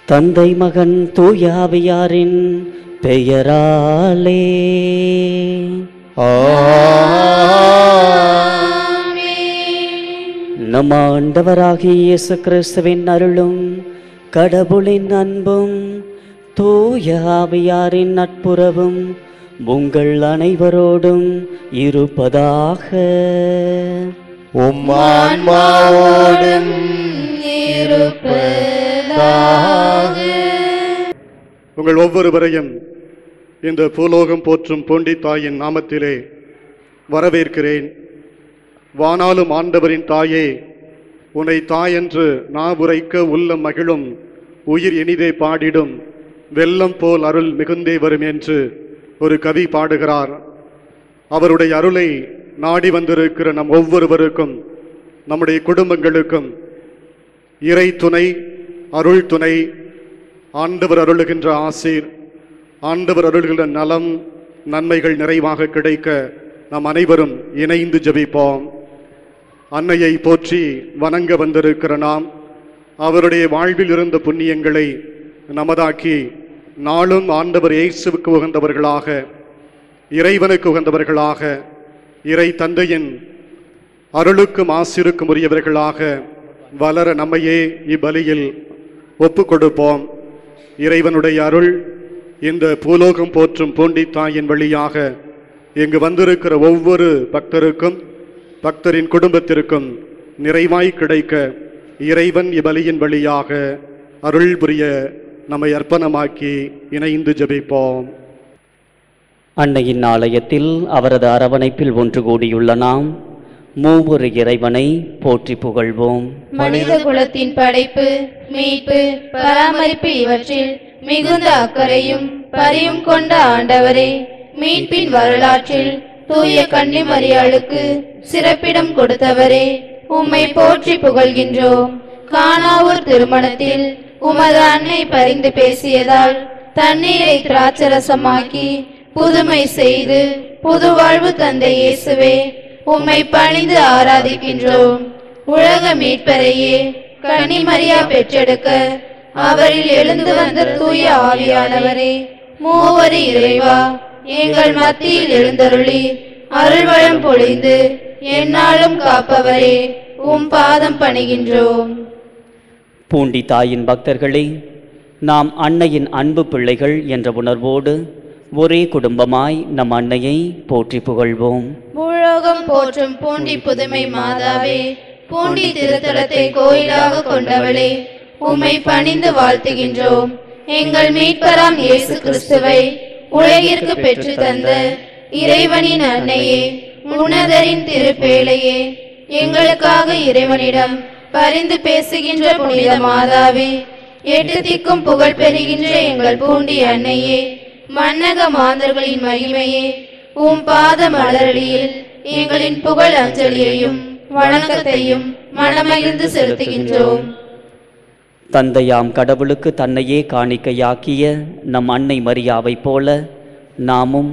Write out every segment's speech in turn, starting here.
தந்தை மகன் தூயாவியாரின் பெயராலே நம் ஆண்டவராகிய இயேசு கிறிஸ்துவின் அருளும் கடவுளின் அன்பும் தூயாவியாரின் நட்புறவும் உங்கள் அனைவரோடும் இருப்பதாக. உம் ஆன்மாவோடும் உங்கள் ஒவ்வொருவரையும் இந்த பூலோகம் போற்றும் பூண்டி தாயின் நாமத்திலே வரவேற்கிறேன். வானாலும் ஆண்டவரின் தாயே, உன்னை தாயென்று நாவுரைக்க உள்ளம் மகிழும், உயிர் இனிதே பாடிடும், வெள்ளம் போல் அருள் மிகுந்தே வரும் என்று ஒரு கவி பாடுகிறார். அவருடைய அருளை நாடி வந்திருக்கிற நம் ஒவ்வொருவருக்கும், நம்முடைய குடும்பங்களுக்கும் இறை துணை, அருள் துணை, ஆண்டவர் அருளுகின்ற ஆசீர், ஆண்டவர் அருள்கின்ற நலம், நன்மைகள் நிறைவாக கிடைக்க நாம் அனைவரும் இணைந்து ஜெபிப்போம். அன்னையை போற்றி வணங்க வந்திருக்கிற நாம் அவருடைய வாழ்வில் இருந்த புண்ணியங்களை நமதாக்கி நாளும் ஆண்டவர் இயேசுவுக்கு உகந்தவர்களாக, இறைவனுக்கு உகந்தவர்களாக, இறை தந்தையின் அருளுக்கும் ஆசிருக்கும் உரியவர்களாக வளர நம்மையே இப்பலியில் ஒப்பு கொடுப்போம். இறைவனுடைய அருள் இந்த பூலோகம் போற்றும் பூண்டி தாயின் வழியாக இங்கு வந்திருக்கிற ஒவ்வொரு பக்தருக்கும், பக்தரின் குடும்பத்திற்கும் நிறைவாய் கிடைக்க இறைவன் இப்பலியின் வழியாக அருள் புரிய நம்மை அர்ப்பணமாக்கி இணைந்து ஜெபிப்போம். அன்னையின் ஆலயத்தில் அவரது அரவணைப்பில் ஒன்று கூடியுள்ள நாம் மூவொரு இறைவனை போற்றி புகழ்வோம். மனித குலத்தின் படைப்பு, மீட்பு, பராமரிப்பு இவற்றில் மிகுந்த அக்கறையும் பரியும் கொண்ட ஆண்டவரே, மீட்பின் வரலாற்றில் தூய கன்னி மரியாளுக்கு சிறப்பிடம் கொடுத்தவரே, உம்மை போற்றி புகழ்கின்றோம். கானாவூர் திருமணத்தில் உமது அன்னை பரிந்து பேசியதால் தண்ணீரை திராட்சரசமாக்கி புதுமை செய்து புது வாழ்வு தந்த இயேசுவே, உம்மை பணிந்து ஆராதிக்கின்றோம். உலக மீட்பரையே கன்னிமரியா பெற்றெடுக்க அவரில் எழுந்து வந்த தூய ஆவியானவரே, மூவரு இறைவா, எங்கள் மத்தியில் எழுந்தருளி அருள்வளம் பொழிந்து எந்நாளும் காப்பவரே, உம் பாதம் பணிகின்றோம். பூண்டி தாயின் பக்தர்களே, நாம் அன்னையின் அன்பு பிள்ளைகள் என்ற உணர்வோடு ஒரே குடும்பமாய் நம் அன்னையை போற்றி புகழ்வோம். பூலோகம் போற்றும் பூண்டி புதுமை மாதாவே, பூண்டி திருத்தலத்தை கோயிலாக கொண்டவளே, உம்மை பணிந்து வாழ்த்துகின்றோம். எங்கள் மீட்பராம் இயேசு கிறிஸ்துவை உலகிற்கு பெற்று தந்த இறைவனின் அன்னையே, உன்னதரின் திருப்பேழையே, எங்களுக்காக இறைவனிடம் பரிந்து பேசுகின்ற புனித மாதாவே, எட்டு திக்கும் புகழ் பெறுகின்ற எங்கள் பூண்டி அன்னையே, மன்னக மாந்தர்களின் மகிமையே, உம் பாத மலரடியில் எங்களின் புகழ் அஞ்சலியையும் வணக்கத்தையும் மனமகிழ்ந்து செலுத்துகின்றோம். தந்தையாம் கடவுளுக்கு தன்னையே காணிக்கையாக்கிய நம் அன்னை மரியாவை போல நாமும்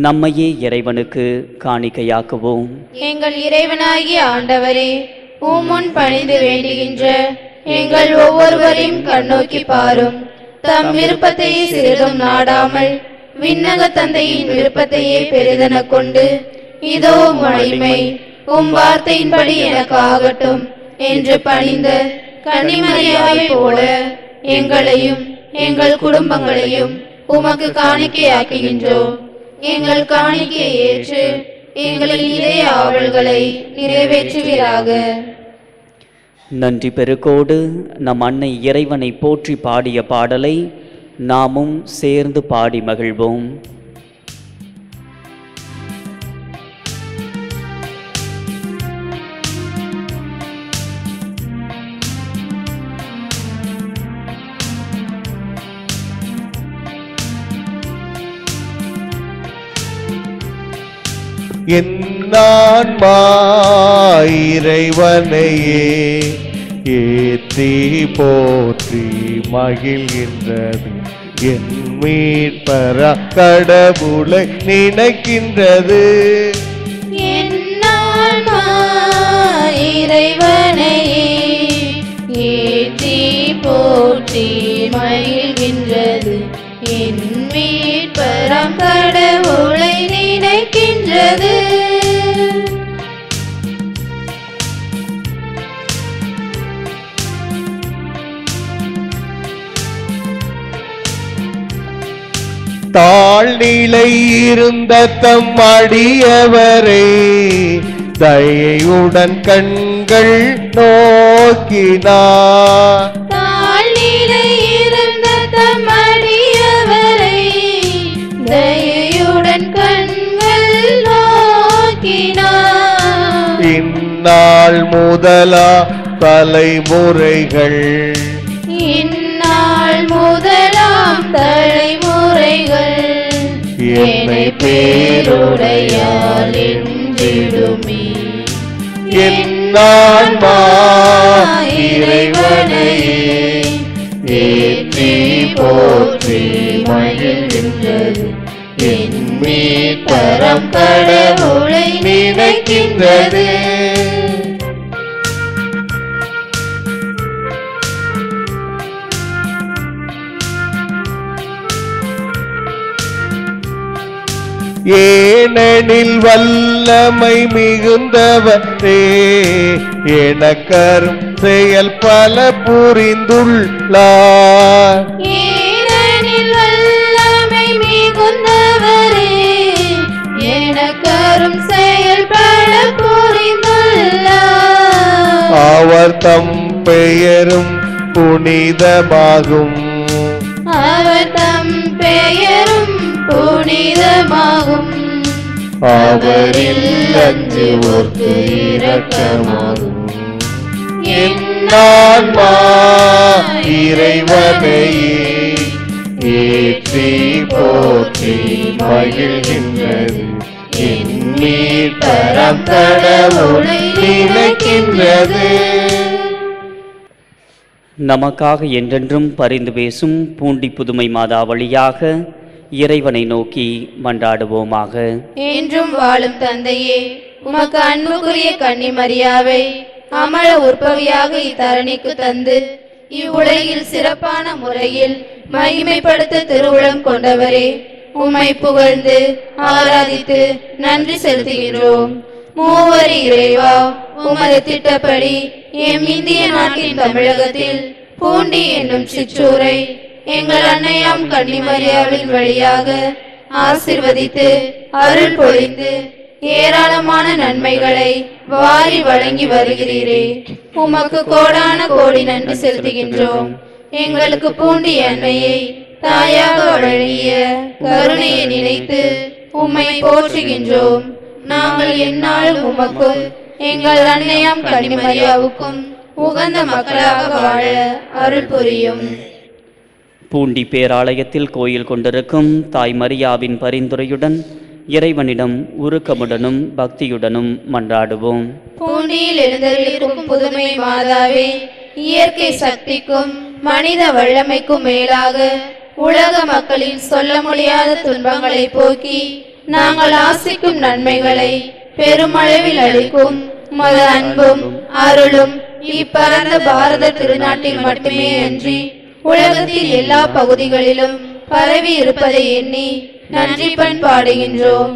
நம்மையே இறைவனுக்கு காணிக்கையாக்குவோம். எங்கள் இறைவனாகிய ஆண்டவரே, உம்முன் பணிந்து வேண்டுகின்ற எங்கள் ஒவ்வொருவரையும் கண்ணோக்கி பாரும். தம் விருப்பத்தையே சிறிதும் நாடாமல் விண்ணக தந்தையின் விருப்பத்தையே பெரிதென கொண்டு, இதோ மகிமை உம் வார்த்தையின்படி எனக்கு ஆகட்டும் என்று பணிந்த கன்னிமரியாவை போல எங்களையும் எங்கள் குடும்பங்களையும் உமக்கு காணிக்கையாக்குகின்றோம். எங்கள் காணிக்கையை ஏற்று எங்களின் இதய ஆவல்களை நிறைவேற்றுவீராக. நன்றி பெருக்கோடு நம் அன்னை இறைவனை போற்றி பாடிய பாடலை நாமும் சேர்ந்து பாடி மகிழ்வோம். என்னான்மா இறைவனையே ஏத்தி போற்றி மகிழ்கின்றது, என் மீட்பர கடவுளை நினைக்கின்றது. இறைவனையே ஏத்தி போற்றி மகிழ்கின்றது. என் மீட்பராம் கடவுளை நினைக்கின்றது. தாழ்நிலை இருந்த தம் அடியவரை தயையுடன் கண்கள் நோக்கினார். தாழ்நிலை இருந்த தம் அடியவரை தயையுடன் கண்கள் நோக்கினார். இந்நாள் முதலா தலைமுறைகள் இந்நாள் முதலாம் தலைமுறைகள் என்னை பேருடையால் என்றிடுமே. என்னான்மா இறைவனையே ஏற்றி போற்றி மகிழ்கின்றது. என் மீட்பராம் கடவுளை நினைக்கின்றது. ஏனெனில் வல்லமை மிகுந்தவரே எனக்கரும் செயல் பல புரிந்துள்ளார். ஏனெனில் வல்லமை மிகுந்தவரே எனக்கரும் செயல் பல புரிந்துள்ளார். அவர் தம் பெயரும் புனிதமாகும். அவர் தம் பெயரும் புனிதமாகும். அவரில் அஞ்சுவோர்க்கு இரக்கமாகும். என்னான்மா இறைவனையே ஏற்றி போற்றி மகிழ்கின்றது. என் மீட்பராம் கடவுளை நினைக்கின்றது. நமக்காக என்றென்றும் பரிந்து பேசும் பூண்டி புதுமை மாதா வழியாக இறைவனை நோக்கி மன்றாடுவோமாக. என்றும் வாழும் தந்தையே, உமக்கு அன்புக்குரிய கன்னி மரியாவை அமல உற்பவியாக இத்தரணிக்கு தந்து இவ்வுலகில் சிறப்பான முறையில் மகிமைப்படுத்த திருவுளம் கொண்டவரே, உம்மை புகழ்ந்து ஆராதித்து நன்றி செலுத்துகின்றோம். மூவரி இறைவா, உமது திட்டப்படி எம் இந்திய நாட்டின் தமிழகத்தில் பூண்டி என்னும் சிற்றூரை எங்கள் அன்னையாம் கன்னிமரியாவின் வழியாக ஆசிர்வதித்து அருள் பொழிந்து ஏராளமான நன்மைகளை வாரி வழங்கி வருகிறீரே. உமக்கு கோடான கோடி நன்றி செலுத்துகின்றோம். எங்களுக்கு பூண்டி அன்னையை தாயாக வழங்கிய கருணையை நினைத்து உம்மை போற்றுகின்றோம். நாங்கள் எந்நாளும் உமக்கும் எங்கள் அன்னையாம் கன்னிமரியாவுக்கும் உகந்த மக்களாக வாழ அருள் புரியும். பூண்டி பேராலயத்தில் கோயில் கொண்டிருக்கும் தாய் மரியாவின் பரிந்துரையுடன் இறைவனிடம் உருக்கமுடனும் பக்தியுடனும் மன்றாடுவோம். பூண்டியில் எழுந்தருளிருக்கும் புதுமை மாதாவே, இயற்கை சக்திக்கும் மனித வல்லமைக்கும் மேலாக உலக மக்களின் சொல்ல முடியாத துன்பங்களை போக்கி நாங்கள் ஆசிக்கும் நன்மைகளை பெருமளவில் அளிக்கும் உமது அன்பும் அருளும் இப்பரந்த பாரத திருநாட்டில் மட்டுமே அன்றி உலகத்தின் எல்லா பகுதிகளிலும் பரவி இருப்பதை எண்ணி நன்றி பண்பாடுகின்றோம்.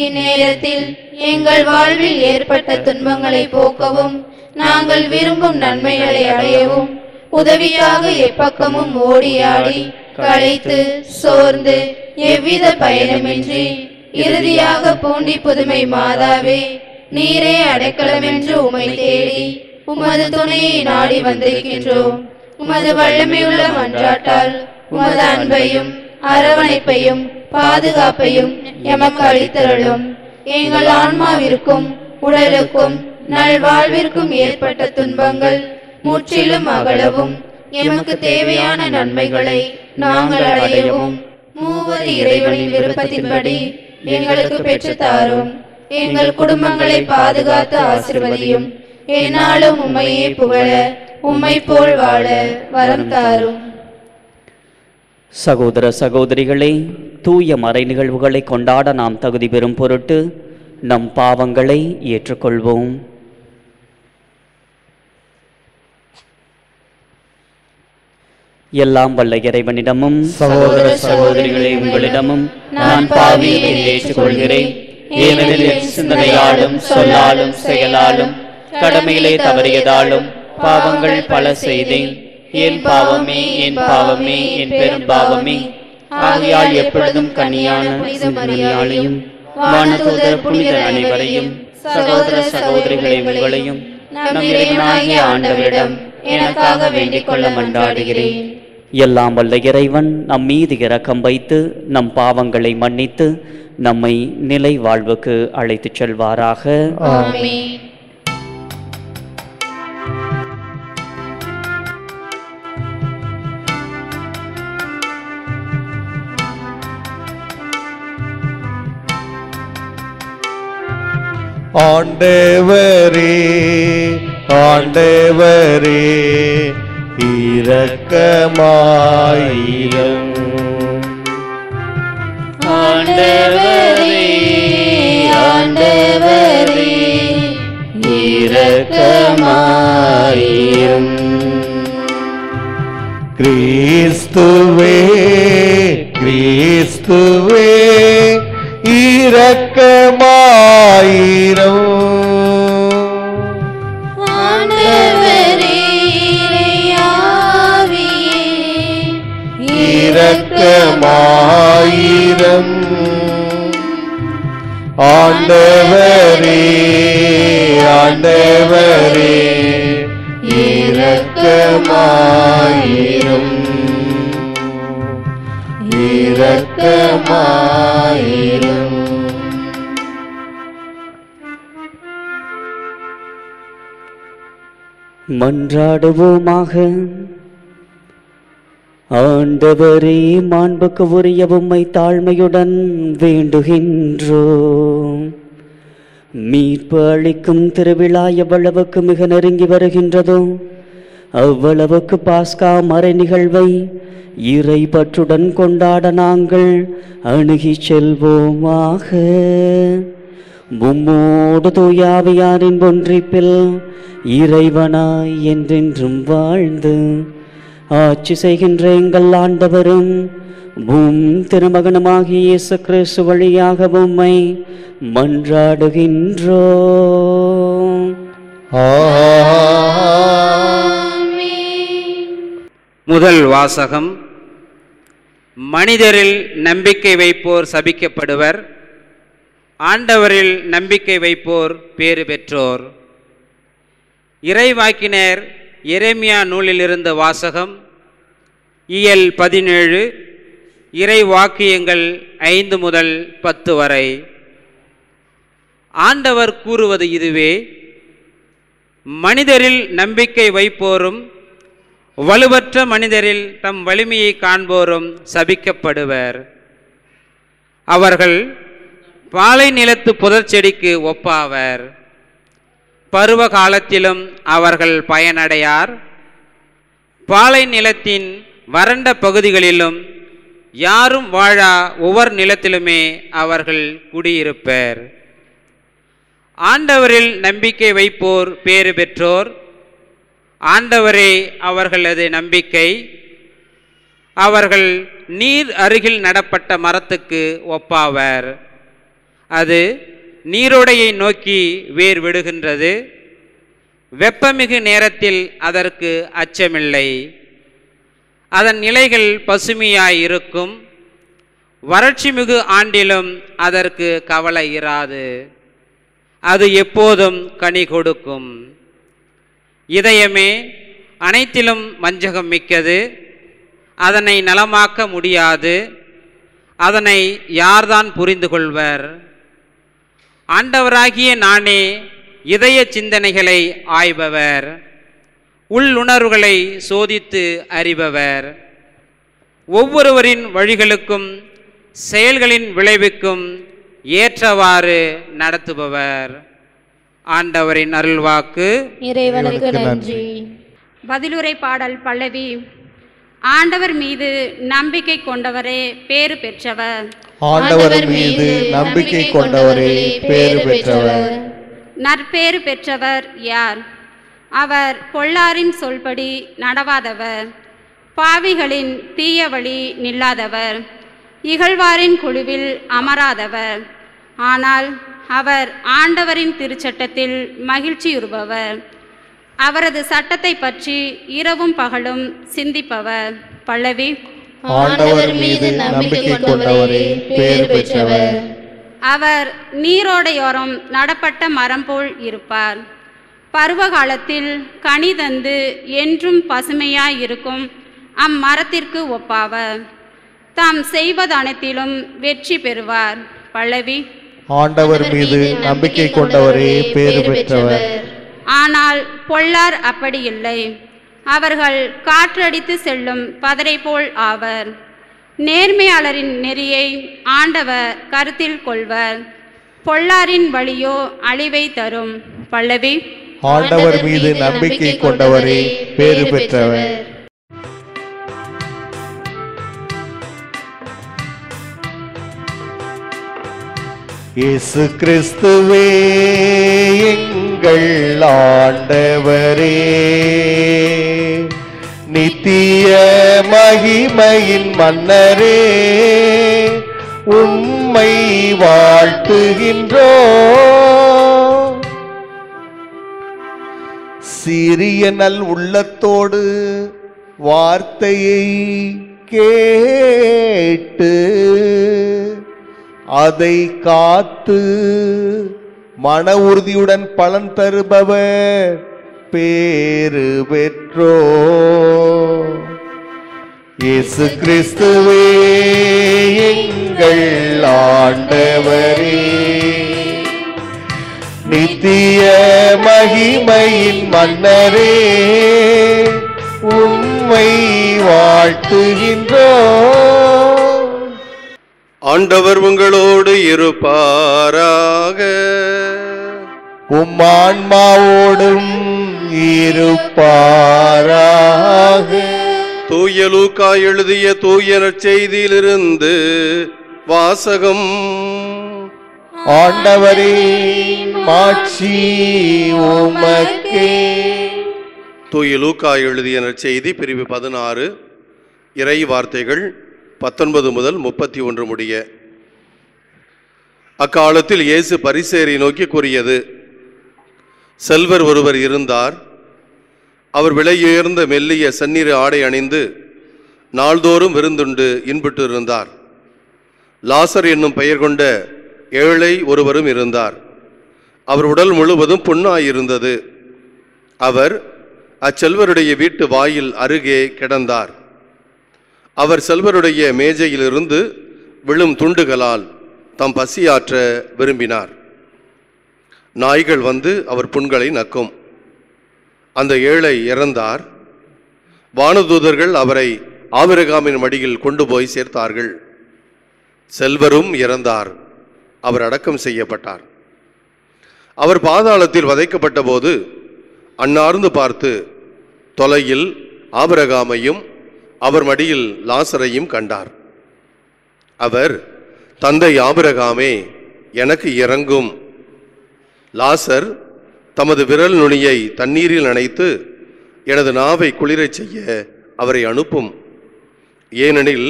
இந்நேரத்தில் எங்கள் வாழ்வில் ஏற்பட்ட துன்பங்களை போக்கவும் நாங்கள் விரும்பும் நன்மைகளை அடையவும் உதவியாக எப்பக்கமும் ஓடியாடி களைத்து சோர்ந்து எவ்வித பயணமின்றி இறுதியாக பூண்டி புதுமை மாதாவே, நீரே அடைக்கலமென்று உம்மை தேடி உமது துணையை நாடி வந்திருக்கின்றோம். உமது வல்லமையுள்ள மன்றாட்டால் உமது அன்பையும் அரவணைப்பையும் பாதுகாப்பையும் எமக்கு அளித்தருளும். எங்கள் ஆன்மாவிற்கும் உடலுக்கும் நல்வாழ்விற்கும் ஏற்பட்ட துன்பங்கள் முற்றிலும் அகலவும் எமக்கு தேவையான நன்மைகளை நாங்கள் அடையவும் மூவர் இறைவனின் விருப்பத்தின்படி எங்களுக்கு பெற்றுத்தாரும். எங்கள் குடும்பங்களை பாதுகாத்து ஆசிர்வதியும். என்னாலும் உம்மையே புகழ உம்மை போல் வாழ வரம் தாரும். சகோதர சகோதரிகளே, தூய மறை நிகழ்வுகளை கொண்டாட நாம் தகுதி பெறும் பொருட்டு நம் பாவங்களை ஏற்றுக்கொள்வோம். எல்லாம் வல்ல இறைவனிடமும் சகோதர சகோதரிகளே உங்களிடமும் நான் பாவியை ஏற்றுக்கொள்கிறேன். ஏனெனில் என் சிந்தனையாலும் சொல்லாலும் செயலாலும் கடமையிலே தவறியதாலும் பாவங்கள் பல செய்தேன். என் பாவமே என் பாவமே என் பெரும் பாவமே. ஆகையால் எப்பொழுதும் கன்னியான மரியாளையும் வானதூதர் புனிதர் அனைவரையும் சகோதர சகோதரிகளை உங்களையும் நம் இறைவனாகிய ஆண்டவரிடம் எனக்காக வேண்டிக் கொள்ள மன்றாடுகிறேன். எல்லாம் வல்ல இறைவன் நம் மீது இரக்கம் வைத்து நம் பாவங்களை மன்னித்து நம்மை நிலை வாழ்வுக்கு அழைத்துச் செல்வாராக. ஆமென். ஆண்டவரே ஆண்டவரே இரக்கமாயிரம். ஆண்டவரே ஆண்டவரே இரக்கமாயிரும். கிறிஸ்துவே கிறிஸ்துவே இரக்கமாயிரம். ஆண்டவரே இறையாவியே இரக்கமாயிரம். ஆண்டவரே ஆண்டவரே இரக்கமாயிரம். இரக்கமாயிரம். மன்றாடுவோமாக. ஆண்டவரே, மாண்புக்கு உரிய உம்மை தாழ்மையுடன் வேண்டுகின்றோம். மீட்பு அளிக்கும் திருவிழா எவ்வளவுக்கு மிக நெருங்கி வருகின்றதோ அவ்வளவுக்கு பாஸ்கா மறை நிகழ்வை இறை பற்றுடன் கொண்டாட நாங்கள் அணுகிச் செல்வோமாக. உம்மோடு தூயாவியாரின் ஒன்றிப்பில் இறைவனாய் என்றென்றும் வாழ்ந்து ஆட்சி செய்கின்ற எங்கள் ஆண்டவரும் உம் திருமகனுமாகிய இயேசு கிறிஸ்து வழியாக உம்மை மன்றாடுகின்றோம். முதல் வாசகம். மனிதரில் நம்பிக்கை வைப்போர் சபிக்கப்படுவர், ஆண்டவரில் நம்பிக்கை வைப்போர் பேறு பெற்றோர். இறைவாக்கினர் எரேமியா நூலிலிருந்து வாசகம். இயல் 17, இறை வாக்கியங்கள் 5 முதல் 10 வரை. ஆண்டவர் கூறுவது இதுவே: மனிதரில் நம்பிக்கை வைப்போரும் வலுவற்ற மனிதரில் தம் வலிமையை காண்போரும் சபிக்கப்படுவர். அவர்கள் பாலை நிலத்து புதர் செடிக்கு ஒப்பாவர். பருவ காலத்திலும் அவர்கள் பயனடையார். பாலை நிலத்தின் வறண்ட பகுதிகளிலும் யாரும் வாழா ஒவ்வொரு நிலத்திலுமே அவர்கள் குடியிருப்பர். ஆண்டவரில் நம்பிக்கை வைப்போர் பேறு பெற்றோர். ஆண்டவரே அவர்களது நம்பிக்கை. அவர்கள் நீர் அருகில் நடப்பட்ட மரத்துக்கு ஒப்பாவர். அது நீரோடையை நோக்கி வேர் விடுகின்றது. வெப்பமிகு நேரத்தில் அதற்கு அச்சமில்லை. அதன் இலைகள் பசுமையாயிருக்கும். வறட்சி மிகு ஆண்டிலும் அதற்கு கவலை இராது. அது எப்போதும் கனி கொடுக்கும். இதயமே அனைத்திலும் வஞ்சகம் மிக்கது. அதனை நலமாக்க முடியாது. அதனை யார்தான் புரிந்து கொள்வர்? ஆண்டவராகிய நானே இதய சிந்தனைகளை ஆய்பவர், உள்ளுணர்வுகளை சோதித்து அறிபவர். ஒவ்வொருவரின் வழிகளுக்கும் செயல்களின் விளைவுக்கும் ஏற்றவாறு நடத்துபவர். ஆண்டவரின் அருள்வாக்கு. இறைவனுக்கு நன்றி. பதிலுரை பாடல் பல்லவி. ஆண்டவர் மீது நம்பிக்கை கொண்டவரே பேறு பெற்றவர். ஆண்டவர் மீது நம்பிக்கை கொண்டவரே பேறு பெற்றவர். நற்பேறு பெற்றவர் யார்? அவர் பொல்லாரின் சொல்படி நடவாதவர், பாவிகளின் தீய வழி நில்லாதவர், இகழ்வாரின் குழுவில் அமராதவர். ஆனால் அவர் ஆண்டவரின் திருச்சட்டத்தில் மகிழ்ச்சியுறுபவர். அவரது சட்டத்தை பற்றி இரவும் பகலும் சிந்திப்பவர். பல்லவி. ஆண்டவர் மீது நம்பிக்கை கொண்டவரே பேறு பெற்றவர். அவர் நீரோடையோரம் நடப்பட்ட மரம் போல் இருப்பார். பருவ காலத்தில் கனி தந்து என்றும் பசுமையாயிருக்கும் அம்மரத்திற்கு ஒப்பாவர். தாம் செய்வதனைத்திலும் வெற்றி பெறுவார். பல்லவி. ஆண்டவர் மீது நம்பிக்கை கொண்டவரே பேறு பெற்றவர். ஆனால் பொல்லார் அப்படி இல்லை. அவர்கள் காற்றடித்து செல்லும் பதரை போல் ஆவர். நேர்மையாளரின் நெறியை ஆண்டவர் கருத்தில் கொள்வர். பொல்லாரின் வழியோ அழிவை தரும். பல்லவி. ஆண்டவர் மீது நம்பிக்கை கொண்டவரே பேறு பெற்றவர். இயேசு கிறிஸ்துவே எங்கள் ஆண்டவரே, நித்திய மகிமையின் மன்னரே, உம்மை வாழ்த்துகின்றோம். சிறிய நல் உள்ளத்தோடு வார்த்தையை கேட்டு அதை காத்து மன உறுதியுடன் பலன் தருபவர் பேறு பெற்றோ. இயேசு கிறிஸ்துவே எங்கள் ஆண்டவரே, நித்திய மகிமையின் மன்னரே, உம்மை வாழ்த்துகின்றோம். ஆண்டவர் உங்களோடு இருப்பாராக. உம்மான்மாவோடும் இருப்பாராக. தூய லூக்கா எழுதிய தூய நற்செய்தியிலிருந்து வாசகம். ஆண்டவரே மாட்சி உமக்கே. தூய லூக்கா எழுதிய நற்செய்தி பிரிவு 16 இறை வார்த்தைகள் 19 முதல் 31 முடிய. அக்காலத்தில் இயேசு பரிசேயரை நோக்கி கூறியது, செல்வர் ஒருவர் இருந்தார். அவர் விலையுயர்ந்த மெல்லிய சந்நிற ஆடை அணிந்து நாள்தோறும் விருந்துண்டு இன்புற்று இருந்தார். லாசர் என்னும் பெயர் கொண்ட ஏழை ஒருவரும் இருந்தார். அவர் உடல் முழுவதும் புண்ணாயிருந்தது. அவர் அச்செல்வருடைய வீட்டு வாயில் அருகே கிடந்தார். அவர் செல்வருடைய மேஜையிலிருந்து விழும் துண்டுகளால் தம் பசியாற்ற விரும்பினார். நாய்கள் வந்து அவர் புண்களை நக்கும். அந்த ஏழை இறந்தார். வானதூதர்கள் அவரை ஆபிரகாமின் மடியில் கொண்டு போய் சேர்த்தார்கள். செல்வரும் இறந்தார். அவர் அடக்கம் செய்யப்பட்டார். அவர் பாதாளத்தில் வதைக்கப்பட்ட போது அன்னார்ந்து பார்த்து தொலையில் ஆபிரகாமையும் அவர் மடியில் லாசரையும் கண்டார். அவர், தந்தை ஆபிரகாமே, எனக்கு இரங்கும். லாசர் தமது விரல் நுனியை தண்ணீரில் நனைத்து எனது நாவை குளிரச் செய்ய அவரை அனுப்பும். ஏனெனில்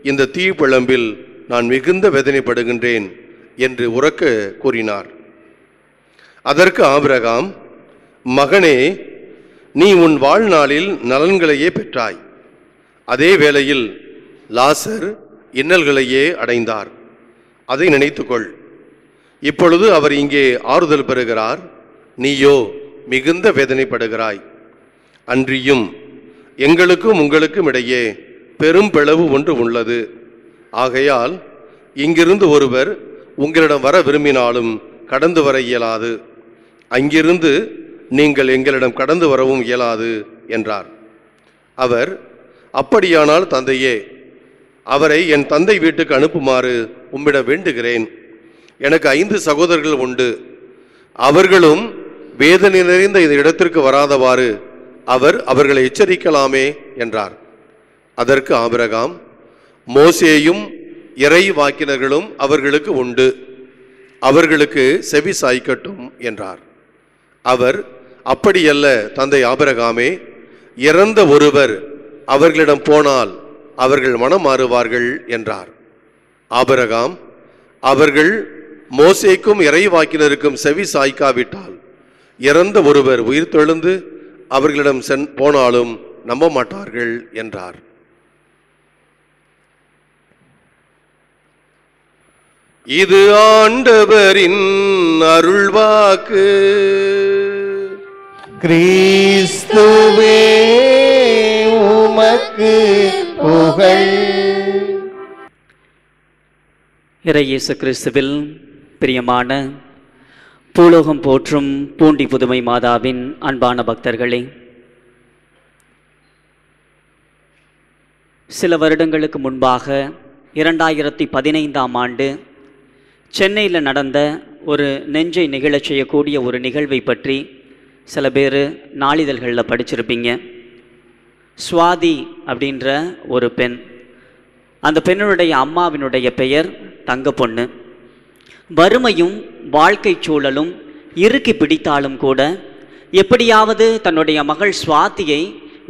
இந்த தீப்பிழம்பில் நான் மிகுந்த வேதனைப்படுகின்றேன் என்று உரக்க கூறினார். அதற்கு ஆபிரகாம், மகனே, நீ உன் வாழ்நாளில் நலன்களையே பெற்றாய். அதே வேளையில் லாசர் இன்னல்களையே அடைந்தார். அதை நினைத்துக்கொள். இப்பொழுது அவர் இங்கே ஆறுதல் பெறுகிறார், நீயோ மிகுந்த வேதனைப்படுகிறாய். அன்றியும் எங்களுக்கும் உங்களுக்கும் இடையே பெரும் பிளவு ஒன்று உள்ளது. ஆகையால் இங்கிருந்து ஒருவர் உங்களிடம் வர விரும்பினாலும் கடந்து வர இயலாது, அங்கிருந்து நீங்கள் எங்களிடம் கடந்து வரவும் இயலாது என்றார். அவர், அப்படியானால் தந்தையே, அவரை என் தந்தை வீட்டுக்கு அனுப்புமாறு உம்மிடம் வேண்டுகிறேன். எனக்கு 5 சகோதரர்கள் உண்டு. அவர்களும் வேதனை நிறைந்த இந்த இடத்திற்கு வராதவாறு அவர் அவர்களை எச்சரிக்கலாமே என்றார். அதற்கு ஆபிரகாம், மோசேயும் இறை வாக்கினர்களும் அவர்களுக்கு உண்டு, அவர்களுக்கு செவி சாய்க்கட்டும் என்றார். அவர், அப்படியல்ல தந்தை ஆபிரகாமே, இறந்த ஒருவர் அவர்களிடம் போனால் அவர்கள் மனம் மாறுவார்கள் என்றார். ஆபிரகாம், அவர்கள் மோசேக்கும் இறைவாக்கினருக்கும் செவி சாய்க்காவிட்டால் இறந்த ஒருவர் உயிர்த்தெழுந்து அவர்களிடம் போனாலும் நம்ப மாட்டார்கள் என்றார். இது ஆண்டவரின் அருள்வாக்கு. கிறிஸ்துவே உமக்கு புகழ். இறை இயேசு கிறிஸ்துவில் பிரியமான பூலோகம் போற்றும் பூண்டி புதுமை மாதாவின் அன்பான பக்தர்களே, சில வருடங்களுக்கு முன்பாக 2015ஆம் ஆண்டு சென்னையில் நடந்த ஒரு நெஞ்சை நிகழச் செய்யக்கூடிய ஒரு நிகழ்வை பற்றி சில பேர் நாளிதழ்களில் படிச்சிருப்பீங்க. சுவாதி அப்படின்ற ஒரு பெண், அந்த பெண்ணுடைய அம்மாவினுடைய பெயர் தங்கப்பொண்ணு. வறுமையும் வாழ்க்கை சூழலும் இறுக்கி பிடித்தாலும் கூட எப்படியாவது தன்னுடைய மகள் சுவாதியை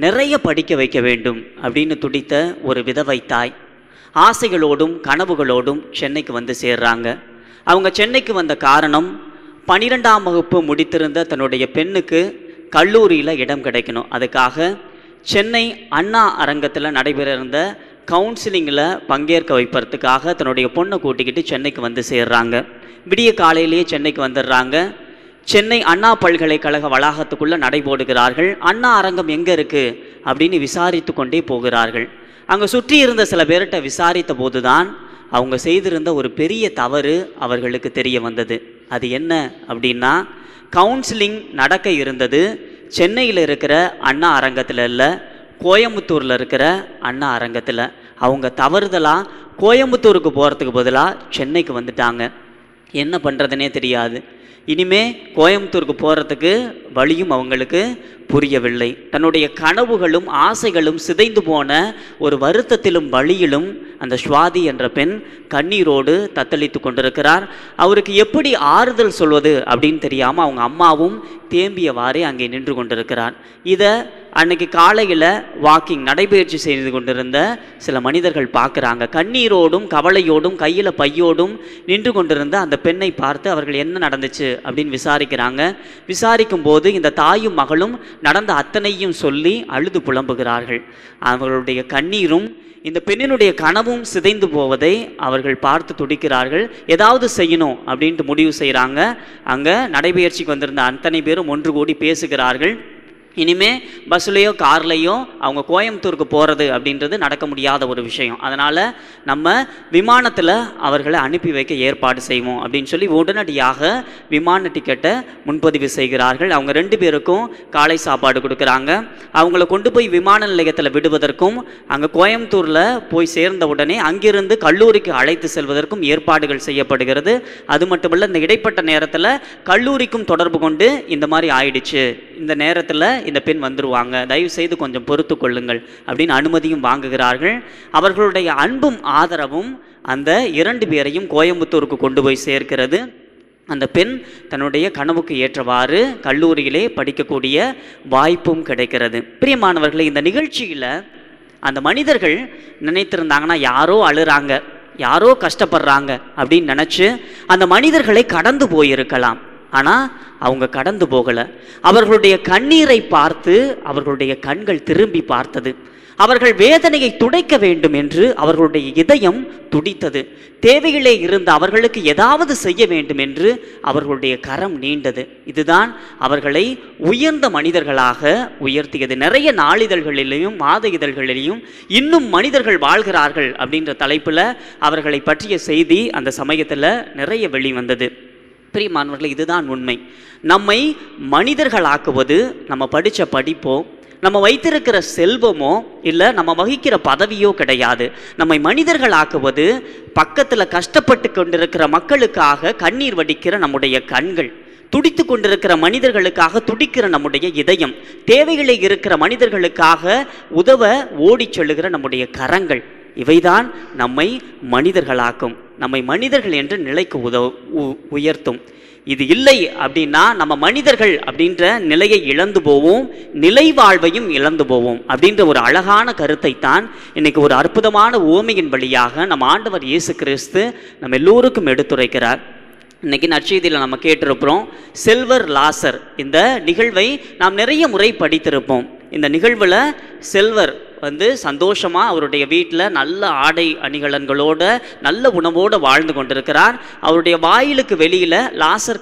நிறைய படிக்க வைக்க வேண்டும் அப்படின்னு துடித்த ஒரு விதவை தாய் ஆசைகளோடும் கனவுகளோடும் சென்னைக்கு வந்து சேர்றாங்க. அவங்க சென்னைக்கு வந்த காரணம் 12ஆம் வகுப்பு முடித்திருந்த தன்னுடைய பெண்ணுக்கு கல்லூரியில் இடம் கிடைக்கணும். அதுக்காக சென்னை அண்ணா அரங்கத்தில் நடைபெற இருந்த கவுன்சிலிங்கில் பங்கேற்க வைப்பதற்காக தன்னுடைய பொண்ணை கூட்டிக்கிட்டு சென்னைக்கு வந்து சேர்றாங்க. விடிய காலையிலேயே சென்னைக்கு வந்துடுறாங்க. சென்னை அண்ணா பல்கலைக்கழக வளாகத்துக்குள்ளே நடைபோடுகிறார்கள். அண்ணா அரங்கம் எங்கே இருக்குது அப்படின்னு விசாரித்து கொண்டே போகிறார்கள். அங்கே சுற்றி இருந்த சில பேர்கிட்ட விசாரித்த போது தான் அவங்க செய்திருந்த ஒரு பெரிய தவறு அவர்களுக்கு தெரிய வந்தது. அது என்ன அப்படின்னா, கவுன்சிலிங் நடக்க இருந்தது சென்னையில் இருக்கிற அண்ணா அரங்கத்தில் இல்லை, கோயம்புத்தூரில் இருக்கிற அண்ணா அரங்கத்தில். அவங்க தவறுதலாக கோயம்புத்தூருக்கு போகிறதுக்கு பதிலாக சென்னைக்கு வந்துட்டாங்க. என்ன பண்ணுறதுனே தெரியாது. இனிமே கோயம்புத்தூருக்கு போகிறதுக்கு வழியும் அவங்களுக்கு புரியவில்லை. தன்னுடைய கனவுகளும் ஆசைகளும் சிதைந்து போன ஒரு வருத்தத்திலும் வழியிலும் அந்த சுவாதி என்ற பெண் கண்ணீரோடு தத்தளித்து கொண்டிருக்கிறார். அவருக்கு எப்படி ஆறுதல் சொல்வது அப்படின்னு தெரியாமல் அவங்க அம்மாவும் தேம்பியவாறே அங்கே நின்று கொண்டிருக்கிறார். இதை அன்னைக்கு காலையில் வாக்கிங் நடைபயிற்சி செய்து கொண்டிருந்த சில மனிதர்கள் பார்க்குறாங்க. கண்ணீரோடும் கவலையோடும் கையில் பையோடும் நின்று கொண்டிருந்த அந்த பெண்ணை பார்த்து அவர்கள் என்ன நடந்துச்சு அப்படின்னு விசாரிக்கிறாங்க. விசாரிக்கும் போது இந்த தாயும் மகளும் நடந்த அத்தனையும் சொல்லி அழுது புலம்புகிறார்கள். அவர்களுடைய கண்ணீரும் இந்த பெண்ணினுடைய கனவும் சிதைந்து போவதை அவர்கள் பார்த்து துடிக்கிறார்கள். ஏதாவது செய்யணும் அப்படின்ட்டு முடிவு செய்கிறாங்க. அங்கே நடைபயிற்சிக்கு வந்திருந்த அத்தனை பேரும் ஒன்று கூடி பேசுகிறார்கள். இனிமே பஸ்லையோ கார்லையோ அவங்க கோயம்புத்தூருக்கு போகிறது அப்படின்றது நடக்க முடியாத ஒரு விஷயம். அதனால் நம்ம விமானத்தில் அவர்களை அனுப்பி வைக்க ஏற்பாடு செய்வோம் அப்படின்னு சொல்லி உடனடியாக விமான டிக்கெட்டை முன்பதிவு செய்கிறார்கள். அவங்க 2 பேருக்கும் காலை சாப்பாடு கொடுக்குறாங்க. அவங்கள கொண்டு போய் விமான நிலையத்தில் விடுவதற்கும் அங்கே கோயம்புத்தூரில் போய் சேர்ந்த உடனே அங்கிருந்து கல்லூரிக்கு அழைத்து செல்வதற்கும் ஏற்பாடுகள் செய்யப்படுகிறது. அது மட்டுமல்ல, இந்த இடைப்பட்ட நேரத்தில் கல்லூரிக்கும் தொடர்பு கொண்டு இந்த மாதிரி ஆயிடுச்சு, இந்த நேரத்தில் இந்த பெண் வந்துருவாங்க, தயவு செய்து கொஞ்சம் பொறுத்து கொள்ளுங்கள் அப்படின்னு அனுமதியும் வாங்குகிறார்கள். அவர்களுடைய அன்பும் ஆதரவும் அந்த 2 பேரையும் கோயம்புத்தூருக்கு கொண்டு போய் சேர்க்கிறது. அந்த பெண் தன்னுடைய கனவுக்கு ஏற்றவாறு கல்லூரியிலே படிக்கக்கூடிய வாய்ப்பும் கிடைக்கிறது. பிரியமானவர்களே, இந்த நிகழ்ச்சியில் அந்த மனிதர்கள் நினைத்திருந்தாங்கன்னா யாரோ அழுறாங்க, யாரோ கஷ்டப்படுறாங்க அப்படின்னு நினச்சி அந்த மனிதர்களை கடந்து போயிருக்கலாம். ஆனால் அவங்க கடந்து போகலை. அவர்களுடைய கண்ணீரை பார்த்து அவர்களுடைய கண்கள் திரும்பி பார்த்தது. அவர்கள் வேதனையை துடைக்க வேண்டும் என்று அவர்களுடைய இதயம் துடித்தது. தேவைகளே இருந்த அவர்களுக்கு ஏதாவது செய்ய வேண்டும் என்று அவர்களுடைய கரம் நீண்டது. இதுதான் அவர்களை உயர்ந்த மனிதர்களாக உயர்த்தியது. நிறைய நாளிதழ்களிலேயும் மாத இதழ்களிலேயும் இன்னும் மனிதர்கள் வாழ்கிறார்கள் அப்படின்ற தலைப்பில் அவர்களை பற்றிய செய்தி அந்த சமயத்தில் நிறைய வெளிவந்தது. பிரியமானவர்களே, இதுதான் உண்மை. நம்மை மனிதர்களாக்குவது நம்ம படித்த படிப்போ, நம்ம வைத்திருக்கிற செல்வமோ, இல்லை நம்ம வகிக்கிற பதவியோ கிடையாது. நம்மை மனிதர்களாக்குவது பக்கத்தில் கஷ்டப்பட்டு கொண்டிருக்கிற மக்களுக்காக கண்ணீர் வடிக்கிற நம்முடைய கண்கள், துடித்து கொண்டிருக்கிற மனிதர்களுக்காக துடிக்கிற நம்முடைய இதயம், தேவைகளை இருக்கிற மனிதர்களுக்காக உதவ ஓடி செல்லுகிற நம்முடைய கரங்கள், இவைதான் நம்மை மனிதர்களாக்கும். நம்மை மனிதர்கள் என்று நிலைக்கு உயர்த்தும். இது இல்லை அப்படின்னா நம்ம மனிதர்கள் அப்படின்ற நிலையை இழந்து போவோம், நிலை வாழ்வையும் இழந்து போவோம் அப்படின்ற ஒரு அழகான கருத்தை தான் இன்னைக்கு ஒரு அற்புதமான உவமையின் வழியாக நம்ம ஆண்டவர் இயேசு கிறிஸ்து நம்ம எல்லோருக்கும் எடுத்துரைக்கிறார். இன்னைக்கு நற்செய்தியில் நம்ம கேட்டிருக்கிறோம் செல்வர் லாசர். இந்த நிகழ்வை நாம் நிறைய முறை படித்திருப்போம். இந்த நிகழ்வில் செல்வர் சந்தோஷமாக அவருடைய வீட்டில் நல்ல ஆடை அணிகலன்களோட நல்ல உணவோடு வாழ்ந்து கொண்டிருக்கிறார். அவருடைய வாயிலுக்கு வெளியில் லாசர்